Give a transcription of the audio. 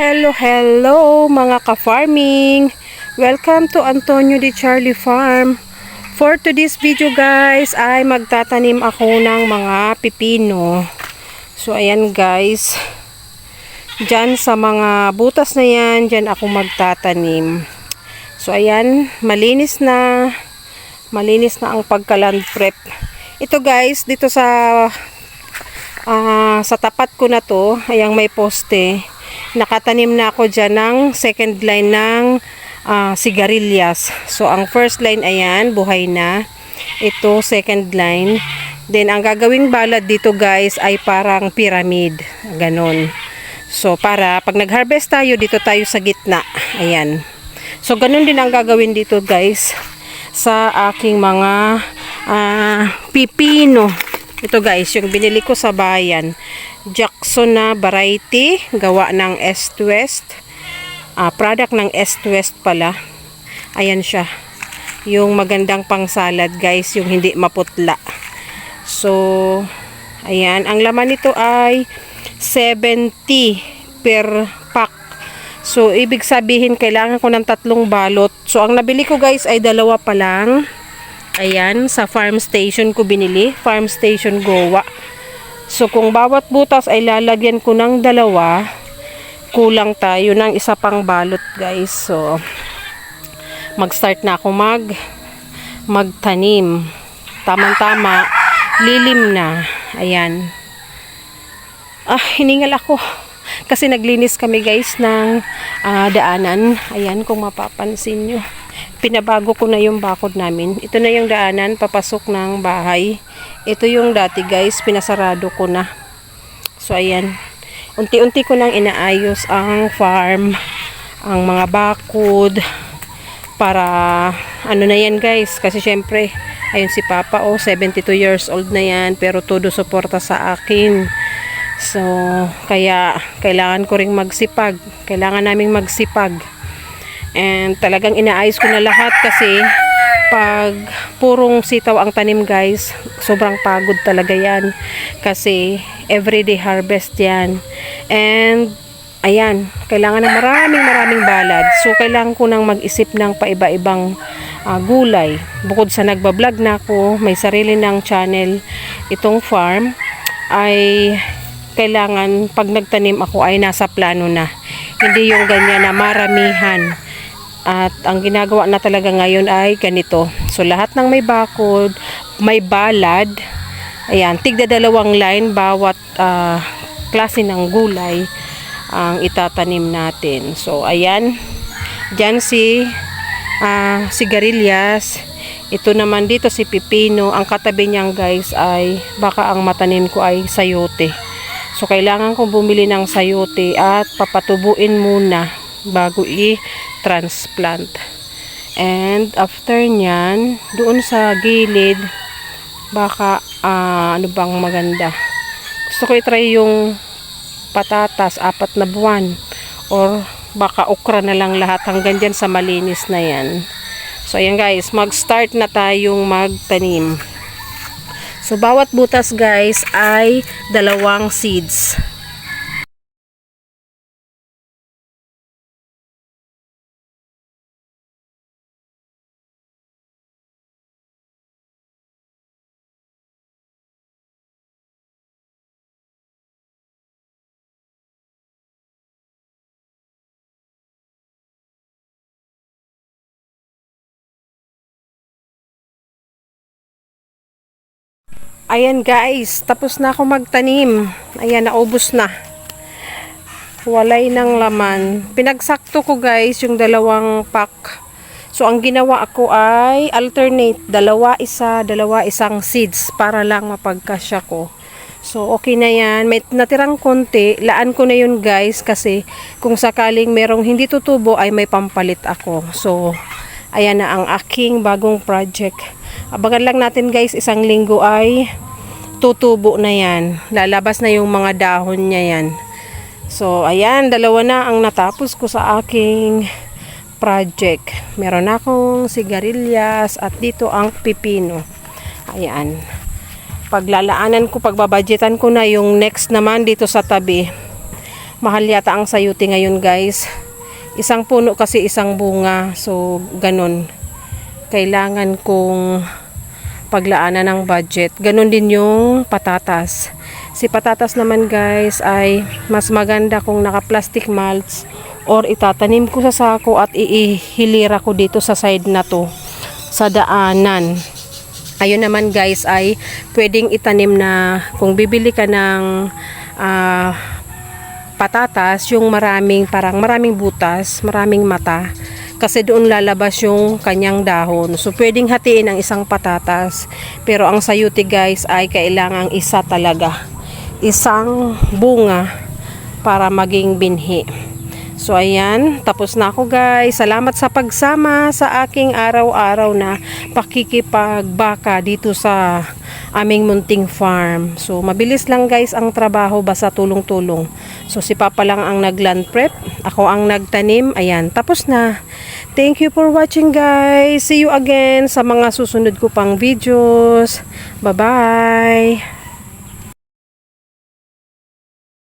Hello mga ka-farming! Welcome to Antonio de Charlie Farm. For today's video guys ay magtatanim ako ng mga pipino. So ayan guys, dyan sa mga butas na yan, dyan ako magtatanim. So ayan, malinis na ang pagka-land prep. Ito guys, dito sa tapat ko na to, ayang may poste. Nakatanim na ako dyan ng second line ng sigarilyas. So, ang first line, ayan, buhay na. Ito, second line. Then, ang gagawing balad dito, guys, ay parang pyramid. Ganon. So, para pag nag-harvest tayo, dito tayo sa gitna. Ayan. So, ganon din ang gagawin dito, guys, sa aking mga pipino. Ito, guys, yung binili ko sa bayan. Jackson na variety, gawa ng East West. Product ng East West pala. Ayan siya. Yung magandang pang salad guys, yung hindi maputla. So, ayan. Ang laman nito ay 70 per pack. So, ibig sabihin, kailangan ko ng 3 balot. So, ang nabili ko guys ay 2 pa lang. Ayan, sa farm station ko binili. Farm station Goa. So, kung bawat butas ay lalagyan ko ng 2, kulang tayo ng 1 pang balot, guys. So, mag-start na ako magtanim. Tamang-tama, lilim na. Ayan. Hiningal ako. Kasi naglinis kami, guys, ng daanan. Ayan, kung mapapansin nyo. Pinabago ko na yung bakod namin. Ito na yung daanan, papasok ng bahay. Ito yung dati guys, pinasarado ko na. So ayan, unti-unti ko nang inaayos ang farm, ang mga bakod, para ano na yan guys. Kasi syempre, ayun si Papa, 72 years old na yan, pero todo suporta sa akin. So, kaya kailangan ko ring magsipag. Kailangan naming magsipag. And talagang inaayos ko na lahat kasi pag purong sitaw ang tanim guys, sobrang pagod talaga yan. Kasi everyday harvest yan. And ayan, kailangan ng maraming balad. So kailangan ko nang mag-isip ng paiba-ibang gulay. Bukod sa nagbablog na ako, may sarili ng channel itong farm, ay kailangan pag nagtanim ako ay nasa plano na. Hindi yung ganyan na maramihan. At ang ginagawa na talaga ngayon ay ganito. So lahat ng may bakod, may balad, ayan, tigda 2 line bawat klase ng gulay ang itatanim natin. So ayan, dyan si sigarilyas. Ito naman dito si pipino. Ang katabi niyan guys ay baka ang matanim ko ay sayote. So kailangan kong bumili ng sayote at papatubuin muna bago i-transplant. And after nyan, doon sa gilid, baka ano bang maganda, gusto ko i-try yung patatas 4 na buwan, or baka okra na lang lahat hanggang dyan sa malinis na yan. So ayan guys, mag-start na tayong magtanim. So bawat butas guys ay 2 seeds. Ayan guys, tapos na ako magtanim. Ayan, naubos na. Walay ng laman. Pinagsakto ko guys yung 2 pack. So ang ginawa ako ay alternate, 2 isa, 2 isang seeds para lang mapagkasya ko. So okay na yan. May natirang konti, laan ko na yun guys, kasi kung sakaling merong hindi tutubo ay may pampalit ako. So ayan na ang aking bagong project. Abangan lang natin guys, 1 linggo ay tutubo na yan. Lalabas na yung mga dahon niya yan. So ayan, 2 na ang natapos ko sa aking project. Meron akong sigarilyas at dito ang pipino. Ayan. Paglalaanan ko, pagbabudgetan ko na yung next naman dito sa tabi. Mahal yata ang sayuti ngayon guys. Isang puno kasi isang bunga. So, ganun. Kailangan kong paglaanan ng budget. Ganun din yung patatas. Si patatas naman guys ay mas maganda kung naka-plastic mulch or itatanim ko sa sako at iihilira ko dito sa side na to. Sa daanan. Ayun naman guys ay pwedeng itanim na kung bibili ka ng patatas, yung maraming butas, maraming mata. Kasi doon lalabas yung kanyang dahon. So, pwedeng hatiin ang isang patatas. Pero ang sayuti guys ay kailangang isa talaga. Isang bunga para maging binhi. So, ayan. Tapos na ako guys. Salamat sa pagsama sa aking araw-araw na pakikipagbaka dito sa aming munting farm. So, mabilis lang guys ang trabaho basta tulong-tulong. So, si Papa lang ang nag-land prep. Ako ang nagtanim. Ayan, tapos na. Thank you for watching guys. See you again sa mga susunod ko pang videos. Bye-bye!